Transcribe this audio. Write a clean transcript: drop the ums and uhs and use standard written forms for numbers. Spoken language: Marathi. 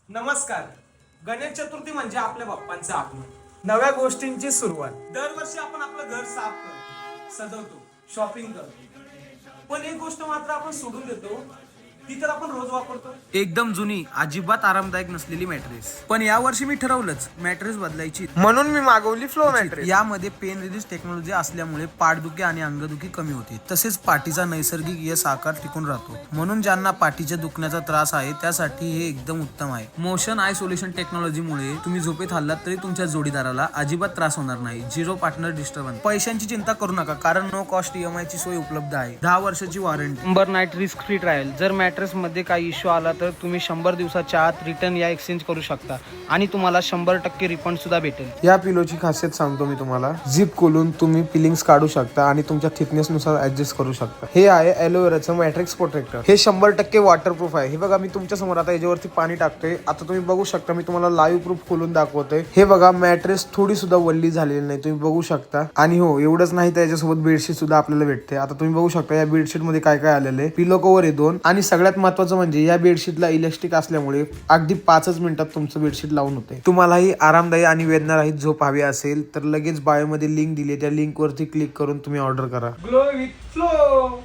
नमस्कार. गणेश चतुर्थी म्हणजे आपल्या बाप्पांचं आगमन, नव्या गोष्टींची सुरुवात. दरवर्षी आपण आपलं घर साफ करतो, सजवतो, शॉपिंग करतो, पण एक गोष्ट मात्र आपण सोडून देतो, ती तर आपण रोज वापरतो. एकदम जुनी, अजिबात आरामदायक नसलेली मॅट्रेस. पण या वर्षी मी ठरवलंच मॅट्रेस बदलायची. म्हणून मी मागवली फ्लो मॅट्रेस. यामध्ये पेन रिलीज टेक्नॉलॉजी असल्यामुळे पाठदुखी आणि अंगदुखी कमी होते. तसेच पाठीचा नैसर्गिक यश आकार टिकून राहतो. म्हणून ज्यांना पाठीच्या दुखण्याचा त्रास आहे त्यासाठी हे एकदम उत्तम आहे. मोशन आयसोलेशन टेक्नॉलॉजीमुळे तुम्ही झोपेत हल्लात तरी तुमच्या जोडीदाराला अजिबात त्रास होणार नाही. Zero partner disturbance. पैशांची चिंता करू नका, कारण नो कॉस्ट EMI ची सोय उपलब्ध आहे. 10 वर्षाची warranty. Number night risk free trial. जर मॅट्रेस मध्ये काही इश्यू आला तर तुम्ही 100 दिवसाच्या आत रिटर्न या एक्सचेंज करू शकता आणि तुम्हाला 100% रिफंड सुद्धा भेटेल. या पिलोची खासियत सांगतो मी तुम्हाला. झिप खोलून तुम्ही फिलिंग्स काढू शकता आणि तुमच्या थिकनेस नुसार ऍडजस्ट करू शकता. हे आहे एलोवेराचं मॅट्रिक्स प्रोटेक्टर. हे 100% वॉटरप्रूफ आहे. हे बघा, मी तुमच्या समोर आता याच्यावरती पाणी टाकतोय. आता तुम्ही बघू शकता, मी तुम्हाला लाईव्ह प्रूफ खोलून दाखवतोय. हे बघा, मॅट्रेस थोडी सुद्धा वल्ली झालेली नाही, तुम्ही बघू शकता. आणि हो, एवढंच नाही तर याच्यासोबत बेडशीट सुद्धा आपल्याला भेटते. आता तुम्ही बघू शकता या बेडशीट मध्ये काय काय आलेलं आहे. पिलो कव्हर आहे 2 आणि सगळ्यात महत्वाचं म्हणजे या बेडशीटला इलास्टिक असल्यामुळे अगदी 5च मिनिटात तुमचं बेडशीट लावून होते. तुम्हालाही आरामदायी आणि वेदनारहित झोप हवी असेल तर लगेच बायोमध्ये लिंक दिली, त्या लिंक वरती क्लिक करून तुम्ही ऑर्डर करा. Glow with flow.